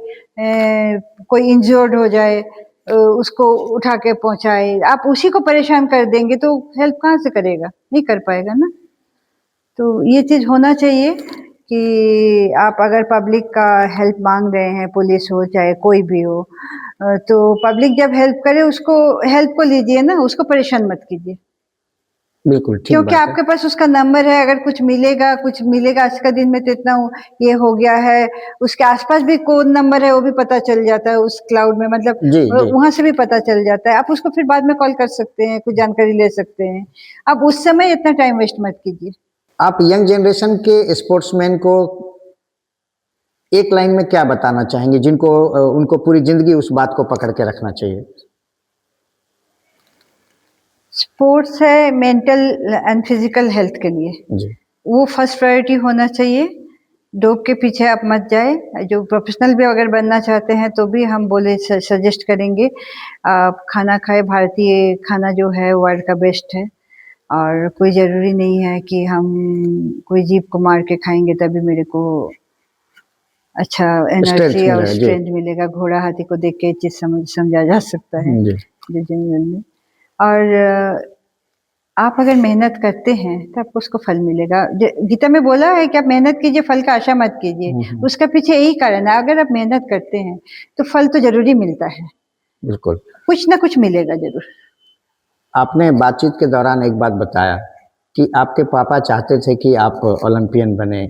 A: कोई इंजर्ड हो जाए, उसको उठा के पहुंचाए, आप उसी को परेशान कर देंगे तो हेल्प कहाँ से करेगा, नहीं कर पाएगा ना। तो ये चीज़ होना चाहिए कि आप अगर पब्लिक का हेल्प मांग रहे हैं, पुलिस हो चाहे कोई भी हो, तो पब्लिक जब हेल्प करे उसको, हेल्प को लीजिए ना, उसको परेशान मत कीजिए,
B: बिल्कुल ठीक
A: क्योंकि
B: बात है।
A: आपके पास उसका नंबर है, अगर कुछ मिलेगा आज का दिन में, तो इतना ये हो गया है, उसके आसपास भी कोड नंबर है, वो भी पता चल जाता है उस क्लाउड में, मतलब
B: जी, जी।
A: वहाँ से भी पता चल जाता है, आप उसको फिर बाद में कॉल कर सकते हैं, कुछ जानकारी ले सकते हैं। आप उस समय इतना टाइम वेस्ट मत कीजिए।
B: आप यंग जनरेशन के स्पोर्ट्समैन को एक लाइन में क्या बताना चाहेंगे, जिनको उनको पूरी ज़िंदगी उस बात को पकड़ के रखना चाहिए?
A: स्पोर्ट्स है मेंटल एंड फिजिकल हेल्थ के लिए,
B: जी।
A: वो फर्स्ट प्रायोरिटी होना चाहिए। डोप के पीछे आप मत जाए, जो प्रोफेशनल भी अगर बनना चाहते हैं तो भी हम सजेस्ट करेंगे, आप खाना खाएं, भारतीय खाना जो है वर्ल्ड का बेस्ट है, और कोई ज़रूरी नहीं है कि हम कोई जीभ को मार के खाएंगे तभी मेरे को अच्छा
B: स्ट्रेंथ
A: एनर्जी और
B: मिलेगा, जी।
A: स्ट्रेंथ मिलेगा। घोड़ा हाथी को देख के ये चीज़ समझा जा सकता है,
B: जी।
A: जो जनरल में। और आप अगर मेहनत करते हैं तो आपको उसका फल मिलेगा। गीता में बोला है कि आप मेहनत कीजिए, फल का आशा मत कीजिए। उसका पीछे यही कारण है, अगर आप मेहनत करते हैं तो फल तो जरूरी मिलता है,
B: बिल्कुल।
A: कुछ ना कुछ मिलेगा जरूर।
B: आपने बातचीत के दौरान एक बात बताया कि आपके पापा चाहते थे कि आप ओलंपियन बने,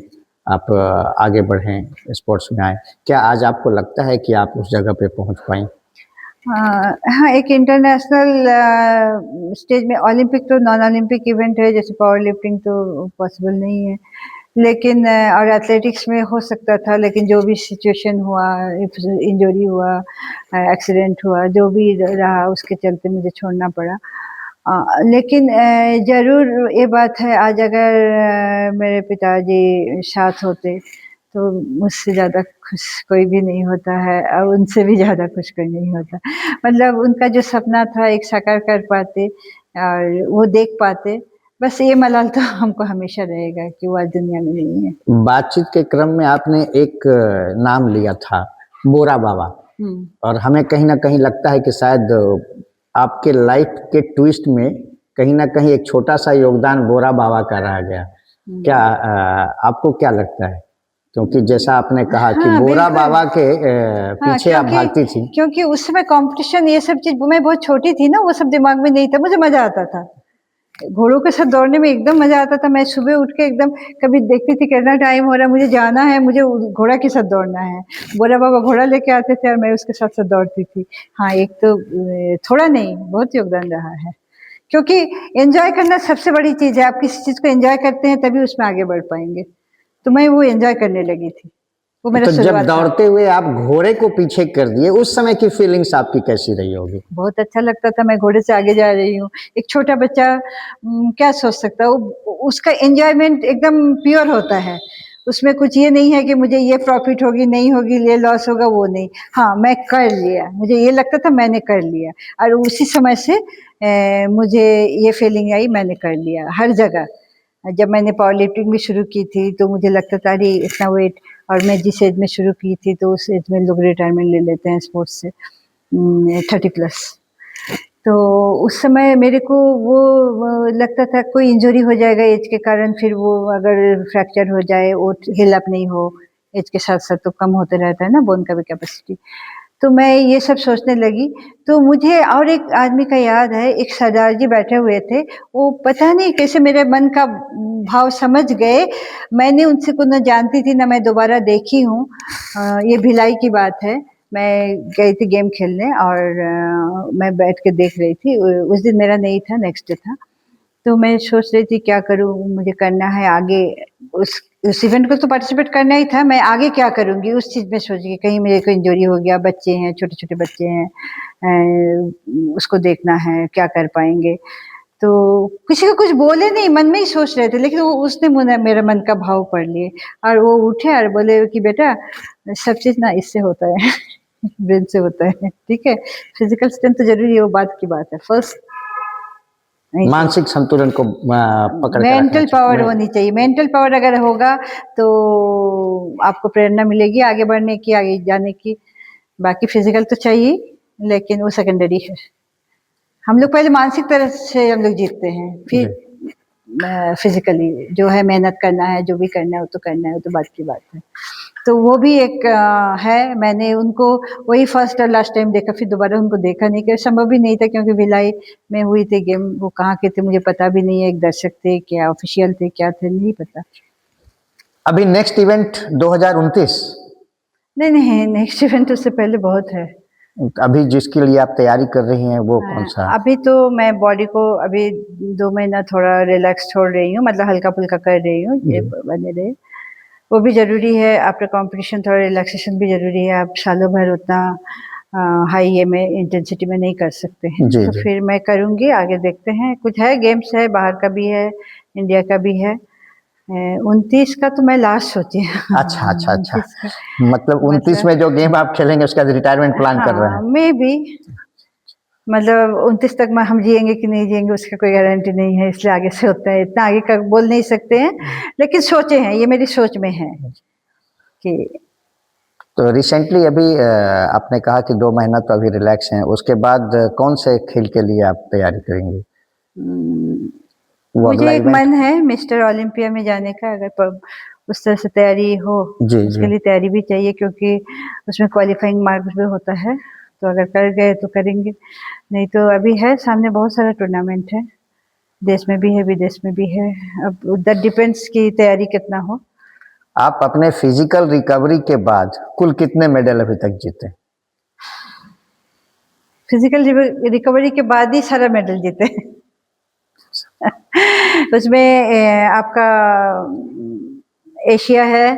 B: आप आगे बढ़ें, स्पोर्ट्स में आए। क्या आज आपको लगता है कि आप उस जगह पे पहुंच पाएं?
A: हाँ, एक इंटरनेशनल स्टेज में, ओलंपिक तो नॉन ओलंपिक इवेंट है, जैसे पावर लिफ्टिंग तो पॉसिबल नहीं है, लेकिन और एथलेटिक्स में हो सकता था, लेकिन जो भी सिचुएशन हुआ, इंजरी हुआ, एक्सीडेंट हुआ, जो भी रहा उसके चलते मुझे छोड़ना पड़ा। लेकिन ज़रूर ये बात है, आज अगर मेरे पिताजी साथ होते तो मुझसे ज़्यादा खुश कोई भी नहीं होता है और उनसे भी ज़्यादा खुश कोई नहीं होता। मतलब उनका जो सपना था एक साकार कर पाते और वो देख पाते, बस ये मलाल तो हमको हमेशा रहेगा कि वो आज दुनिया में नहीं है।
B: बातचीत के क्रम में आपने एक नाम लिया था, बोरा बाबा।
A: हुँ।
B: और हमें कहीं न कहीं लगता है कि शायद आपके लाइफ के ट्विस्ट में कहीं न कहीं एक छोटा-सा योगदान बोरा बाबा का रह गया। क्या
A: हुँ।
B: आपको क्या लगता है? क्योंकि जैसा आपने कहा कि
A: हाँ,
B: बोरा
A: बिल्कुल।
B: बाबा के
A: हाँ,
B: पीछे आप भागती थी।
A: क्योंकि उस समय कॉम्पिटिशन ये सब चीज़ मैं बहुत छोटी थी ना, वो सब दिमाग में नहीं था, मुझे मज़ा आता था। घोड़ों के साथ दौड़ने में एकदम मज़ा आता था, मैं सुबह उठ के एकदम कभी देखती थी कितना टाइम हो रहा है, मुझे जाना है, मुझे उ घोड़ा के साथ दौड़ना है। बोरा बाबा घोड़ा लेके आते थे और मैं उसके साथ-साथ दौड़ती थी। हाँ, एक तो थोड़ा नहीं, बहुत योगदान रहा है। क्योंकि एन्जॉय करना सबसे बड़ी चीज़ है, आप किसी चीज़ को एन्जॉय करते हैं तभी उसमें आगे बढ़ पाएँगे। तो मैं वो एन्जॉय करने लगी थी, वो मेरा
B: तो जब
A: शुरुआत था।
B: दौड़ते हुए आप घोड़े को पीछे कर दिए, उस समय की फीलिंग्स आपकी कैसी रही होगी?
A: बहुत अच्छा लगता था मैं घोड़े से आगे जा रही हूँ। एक छोटा बच्चा क्या सोच सकता है वो उसका एन्जॉयमेंट एकदम प्योर होता है। उसमें कुछ ये नहीं है कि मुझे ये प्रॉफ़िट होगी, नहीं होगी, ये लॉस होगा, वो नहीं। हाँ, मैं कर लिया, मुझे ये लगता था मैंने कर लिया और उसी समय से मुझे ये फीलिंग आई मैंने कर लिया, हर जगह। जब मैंने पावर लिफ्टिंग भी शुरू की थी तो मुझे लगता था अरे इतना वेट और मैं जिस एज में शुरू की थी तो उस एज में लोग रिटायरमेंट ले लेते हैं स्पोर्ट्स से 30 प्लस। तो उस समय मेरे को वो लगता था कोई इंजरी हो जाएगा एज के कारण फिर वो अगर फ्रैक्चर हो जाए वो हील अप नहीं हो एज के साथ-साथ तो कम होते रहता है ना बोन का भी कैपेसिटी। तो मैं ये सब सोचने लगी, तो मुझे और एक आदमी का याद है, एक सरदार जी बैठे हुए थे, वो पता नहीं कैसे मेरे मन का भाव समझ गए। मैंने उनसे को ना जानती थी, ना मैं दोबारा देखी हूँ। ये भिलाई की बात है, मैं गई थी गेम खेलने और मैं बैठ के देख रही थी। उस दिन मेरा नहीं था, नेक्स्ट डे था। तो मैं सोच रही थी क्या करूँ, मुझे करना है आगे उस इवेंट को तो पार्टिसिपेट करना ही था, मैं आगे क्या करूँगी उस चीज़ में सोच रही कहीं मेरे को इंजरी हो गया, बच्चे हैं, छोटे-छोटे बच्चे हैं उसको देखना है, क्या कर पाएँगे? तो किसी को कुछ बोले नहीं, मन में ही सोच रहे थे, लेकिन वो उसने मुझे मेरा मन का भाव पढ़ लिए और वो उठे और बोले कि बेटा सब चीज़ ना इससे होता है ब्रेन से होता है, ठीक है? फिज़िकल स्ट्रेंथ तो ज़रूरी है, वो बात की बात है। फर्स्ट नहीं चाहिए।
B: मानसिक संतुलन को पकड़ के रखना
A: मेंटल पावर
B: चाहिए।
A: होनी चाहिए, मेंटल पावर अगर होगा तो आपको प्रेरणा मिलेगी आगे बढ़ने की, आगे जाने की। बाकी फिज़िकल तो चाहिए, लेकिन वो सेकेंडरी है। हम लोग पहले मानसिक तरह से हम लोग जीतते हैं,
B: जी।
A: फिर फिज़िकली जो है मेहनत करना है, जो भी करना है वो तो करना है, वो तो बात की बात है। तो वो भी एक है, मैंने उनको वही फर्स्ट और लास्ट टाइम देखा, फिर दोबारा उनको देखा नहीं, क्योंकि संभव भी नहीं था क्योंकि भिलाई में हुई थी गेम, वो कहाँ के थे मुझे पता भी नहीं है, एक दर्शक थे, क्या ऑफ़िशियल थे, क्या थे, नहीं पता।
B: अभी नेक्स्ट इवेंट 2029
A: नहीं, नहीं, नेक्स्ट इवेंट उससे पहले बहुत है।
B: अभी जिसके लिए आप तैयारी कर रही हैं वो कौन-सा?
A: अभी तो मैं बॉडी को अभी 2 महीना थोड़ा रिलैक्स छोड़ रही हूँ, मतलब हल्का-फुल्का कर रही हूँ, ये
B: जी।
A: बने रहे। वो भी ज़रूरी है, आफ्टर कॉम्पिटिशन थोड़ा रिलैक्सेशन भी ज़रूरी है, आप सालों भर उतना हाई ये में इंटेंसिटी में नहीं कर सकते हैं।
B: जी,
A: तो
B: जी।
A: फिर मैं करूँगी, आगे देखते हैं, कुछ है गेम्स है, बाहर का भी है, इंडिया का भी है। 29 का तो मैं लास्ट सोची हूँ
B: अच्छा, अच्छा, अच्छा।
A: 29 का
B: मतलब 29
A: मतलब
B: में जो गेम आप खेलेंगे उसका रिटायरमेंट प्लान कर रहे
A: हाँ,
B: हैं।
A: मेबी मतलब 29 तक मैं हम जिएँगे कि नहीं जिएँगे उसकी कोई गारंटी नहीं है, इसलिए आगे से होता है, इतना आगे का बोल नहीं सकते हैं, लेकिन सोचे हैं, ये मेरी सोच में है कि
B: तो रिसेंटली अभी आपने कहा कि 2 महीना तो अभी रिलैक्स हैं, उसके बाद कौन से खेल के लिए आप तैयारी करेंगी?
A: उम,
B: वो
A: मुझे
B: अगला
A: एक
B: इवेंट?
A: मन है मिस्टर ओलंपिया में जाने का अगर प उस तरह से तैयारी हो,
B: जी,
A: उसके
B: जी।
A: लिए तैयारी भी चाहिए क्योंकि उसमें क्वालीफाइंग मार्क्स भी होता है, तो अगर कर गए तो करेंगे, नहीं तो अभी है सामने बहुत सारा टूर्नामेंट है, देश में भी है, विदेश में भी है, अब दैट डिपेंड्स कि तैयारी कितना हो।
B: आप अपने फिजिकल रिकवरी के बाद कुल कितने मेडल अभी तक जीते?
A: फिजिकल रिकवरी के बाद ही सारा मेडल जीते उसमें आपका एशिया है,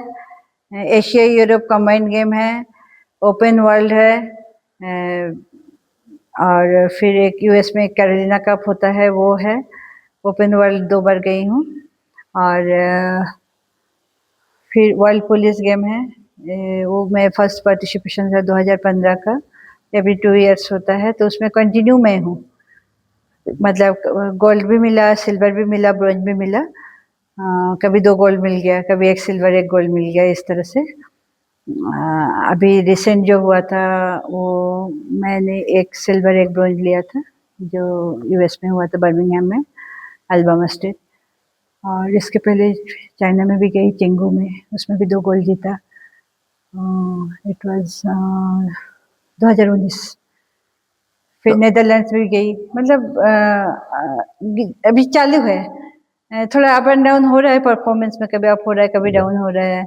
A: एशिया यूरोप कंबाइंड गेम है, ओपन वर्ल्ड है और फिर एक यूएस में कैरोलिना कप होता है वो है, ओपन वर्ल्ड 2 बार गई हूँ और फिर वर्ल्ड पुलिस गेम है, वो मैं फर्स्ट पार्टिसिपेशन था 2015 का, एवरी 2 इयर्स होता है, तो उसमें कंटिन्यू मैं हूँ। मतलब गोल्ड भी मिला, सिल्वर भी मिला, ब्रोंज भी मिला। कभी 2 गोल्ड मिल गया, कभी 1 सिल्वर 1 गोल्ड मिल गया, इस तरह से। अभी रिसेंट जो हुआ था वो मैंने 1 सिल्वर 1 ब्रोंज लिया था, जो यूएस में हुआ था, बर्मिंघम में, अल्बामा स्टेट। और इसके पहले चाइना में भी गई, चेंगू में, उसमें भी 2 गोल्ड जीता। It was 2019। फिर नेदरलैंड्स भी गई। मतलब अभी चालू है। थोड़ा अप एंड डाउन हो रहा है परफॉर्मेंस में, कभी अप हो रहा है, कभी डाउन हो रहा है।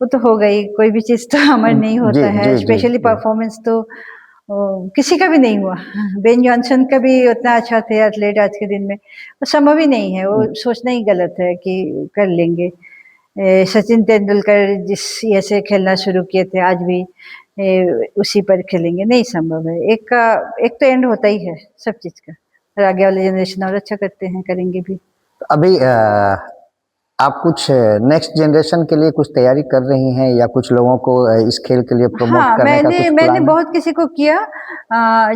A: वो तो हो गई, कोई भी चीज़ तो अमर नहीं होता
B: जी,
A: है,
B: जी, जी,
A: स्पेशली
B: जी।
A: परफॉर्मेंस तो किसी का भी नहीं हुआ। बेन जॉनसन का भी उतना अच्छा थे एथलीट आज के दिन में, वो संभव ही नहीं है, वो सोचना ही गलत है कि कर लेंगे। सचिन तेंदुलकर जिस ये से खेलना शुरू किए थे, आज भी उसी पर खेलेंगे, नहीं संभव है। एक तो एंड होता ही है सब चीज़ का, और आगे वाले जनरेशन और अच्छा करते हैं, करेंगे भी।
B: अभी आप कुछ नेक्स्ट जनरेशन के लिए कुछ तैयारी कर रही हैं या कुछ लोगों को इस खेल के लिए प्रमोट
A: हाँ,
B: करने का कुछ
A: मैंने
B: प्लान है?
A: बहुत किसी को किया।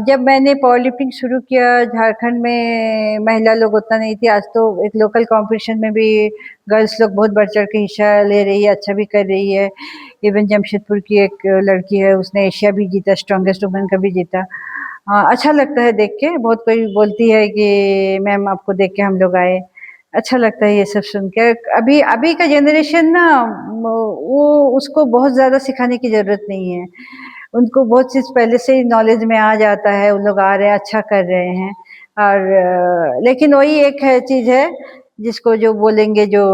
A: जब मैंने पावर लिफ्टिंग शुरू किया, झारखंड में महिला लोग उतना नहीं थी। आज तो एक लोकल कंपटीशन में भी गर्ल्स लोग बहुत बढ़-चढ़ के हिस्सा ले रही है, अच्छा भी कर रही है। इवन जमशेदपुर की एक लड़की है, उसने एशिया भी जीता, स्ट्रॉन्गेस्ट वुमन का भी जीता। अच्छा लगता है देख के। बहुत कोई बोलती है कि मैम आपको देख के हम लोग आए। अच्छा लगता है ये सब सुन के। अभी अभी का जनरेशन ना, वो उसको बहुत ज़्यादा सिखाने की ज़रूरत नहीं है। उनको बहुत चीज़ पहले से ही नॉलेज में आ जाता है, उन लोग आ रहे हैं, अच्छा कर रहे हैं। और लेकिन वही एक है चीज़ है, जिसको जो बोलेंगे, जो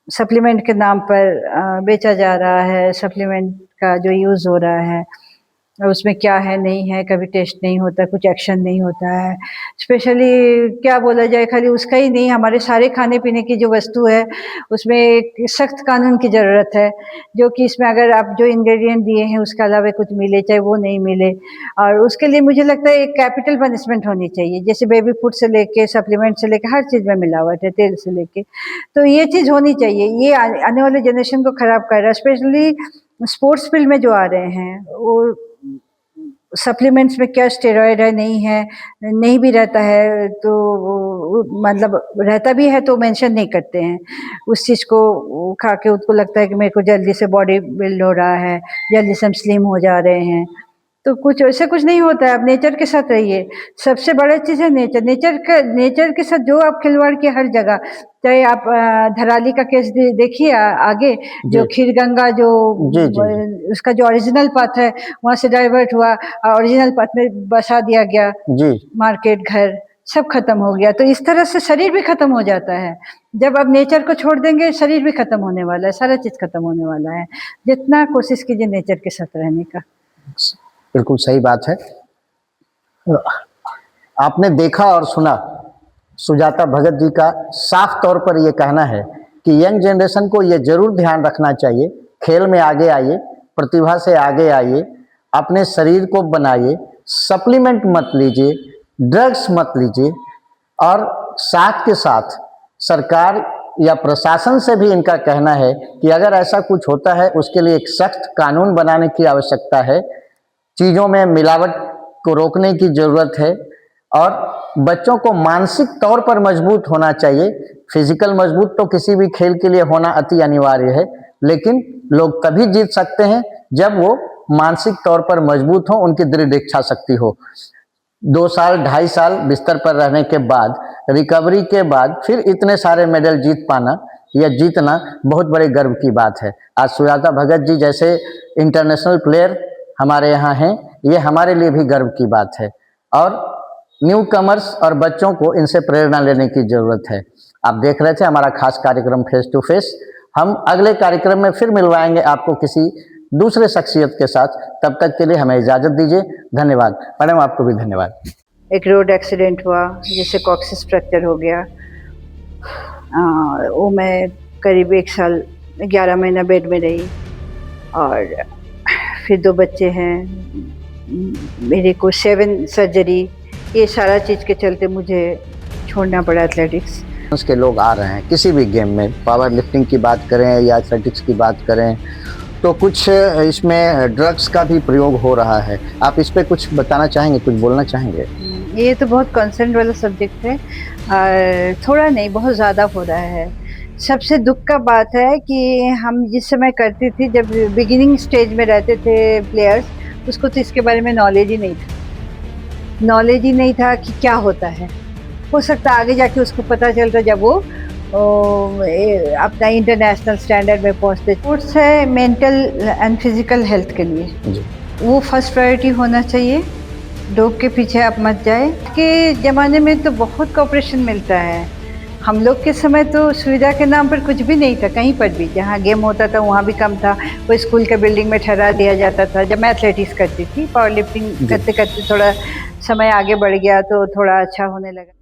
A: सप्लीमेंट के नाम पर बेचा जा रहा है, सप्लीमेंट का जो यूज़ हो रहा है, और उसमें क्या है, नहीं है, कभी टेस्ट नहीं होता, कुछ एक्शन नहीं होता है। स्पेशली क्या बोला जाए, खाली उसका ही नहीं, हमारे सारे खाने-पीने की जो वस्तु है, उसमें एक सख्त कानून की ज़रूरत है, जो कि इसमें अगर आप जो इंग्रीडिएंट दिए हैं, उसके अलावा कुछ मिले, चाहे वो नहीं मिले। और उसके लिए मुझे लगता है एक कैपिटल पनिशमेंट होनी चाहिए, जैसे बेबी फूड से लेके, सप्लीमेंट से लेके, हर चीज़ में मिलावट है, तेल से लेके। तो ये चीज़ होनी चाहिए। ये आने वाले जनरेशन को खराब कर रहा है, स्पेशली स्पोर्ट्स फील्ड में जो आ रहे हैं, वो सप्लीमेंट्स में क्या स्टेरॉयड है, नहीं है, नहीं भी रहता है तो मतलब रहता भी है तो मेंशन नहीं करते हैं। उस चीज़ को खा के उनको लगता है कि मेरे को जल्दी से बॉडी बिल्ड हो रहा है, जल्दी से हम स्लिम हो जा रहे हैं। तो कुछ ऐसा कुछ नहीं होता है। आप नेचर के साथ रहिए। सबसे बड़ा चीज़ है नेचर। नेचर के साथ जो आप खिलवाड़ किए हर जगह, चाहे आप धराली का केस देखिए आगे, जो
B: जी,
A: खीरगंगा जो
B: जी, जी, जी,
A: उसका जो ओरिजिनल पाथ है, वहाँ से डाइवर्ट हुआ, ओरिजिनल पाथ में बसा दिया गया,
B: जी।
A: मार्केट, घर सब खत्म हो गया। तो इस तरह से शरीर भी खत्म हो जाता है। जब आप नेचर को छोड़ देंगे, शरीर भी खत्म होने वाला है, सारा चीज़ खत्म होने वाला है। जितना कोशिश कीजिए नेचर के साथ रहने का।
B: बिल्कुल सही बात है। आपने देखा और सुना सुजाता भगत जी का साफ तौर पर ये कहना है कि यंग जनरेशन को ये जरूर ध्यान रखना चाहिए, खेल में आगे आइए, प्रतिभा से आगे आइए, अपने शरीर को बनाइए, सप्लीमेंट मत लीजिए, ड्रग्स मत लीजिए, और साथ के साथ सरकार या प्रशासन से भी इनका कहना है कि अगर ऐसा कुछ होता है उसके लिए एक सख्त कानून बनाने की आवश्यकता है। चीज़ों में मिलावट को रोकने की ज़रूरत है, और बच्चों को मानसिक तौर पर मजबूत होना चाहिए। फिजिकल मजबूत तो किसी भी खेल के लिए होना अति अनिवार्य है, लेकिन लोग तभी जीत सकते हैं जब वो मानसिक तौर पर मजबूत हो, उनकी दृढ़ इच्छा शक्ति हो। 2 साल 2.5 साल बिस्तर पर रहने के बाद, रिकवरी के बाद फिर इतने सारे मेडल जीत पाना या जीतना बहुत बड़े गर्व की बात है। आज सुजाता भगत जी जैसे इंटरनेशनल प्लेयर हमारे यहाँ हैं, ये हमारे लिए भी गर्व की बात है। और न्यू कमर्स और बच्चों को इनसे प्रेरणा लेने की ज़रूरत है। आप देख रहे थे हमारा खास कार्यक्रम फेस टू फेस। हम अगले कार्यक्रम में फिर मिलवाएंगे आपको किसी दूसरे शख्सियत के साथ। तब तक के लिए हमें इजाज़त दीजिए। धन्यवाद मैडम, आपको भी धन्यवाद।
A: एक रोड एक्सीडेंट हुआ जिससे कॉक्सिस फ्रैक्चर हो गया। वो मैं करीब 1 साल 11 महीना बेड में रही, और फिर 2 बच्चे हैं। मेरे को 7 सर्जरी, ये सारा चीज़ के चलते मुझे छोड़ना पड़ा एथलेटिक्स।
B: उसके लोग आ रहे हैं किसी भी गेम में, पावर लिफ्टिंग की बात करें या एथलेटिक्स की बात करें, तो कुछ इसमें ड्रग्स का भी प्रयोग हो रहा है, आप इस पे कुछ बताना चाहेंगे, कुछ बोलना चाहेंगे?
A: ये तो बहुत कंसर्न वाला सब्जेक्ट है और थोड़ा नहीं बहुत ज़्यादा हो रहा है। सबसे दुःख का बात है कि हम जिस समय करते थे जब बिगिनिंग स्टेज में रहते थे प्लेयर्स, उसको तो इसके बारे में नॉलेज ही नहीं था। नॉलेज ही नहीं था कि क्या होता है। हो सकता है आगे जाके उसको पता चलता जब वो अपना इंटरनेशनल स्टैंडर्ड में पहुँचते। स्पोर्ट्स है मेंटल एंड फिज़िकल हेल्थ के लिए,
B: जी।
A: वो फर्स्ट प्रायोरिटी होना चाहिए। डोप के पीछे आप मत जाए। के ज़माने में तो बहुत कोऑपरेशन मिलता है। हम लोग के समय तो सुविधा के नाम पर कुछ भी नहीं था, कहीं पर भी जहाँ गेम होता था वहाँ भी कम था। वो स्कूल के बिल्डिंग में ठहरा दिया जाता था। जब मैं एथलेटिक्स करती थी, पावर लिफ्टिंग करते करते थोड़ा समय आगे बढ़ गया तो थोड़ा अच्छा होने लगा।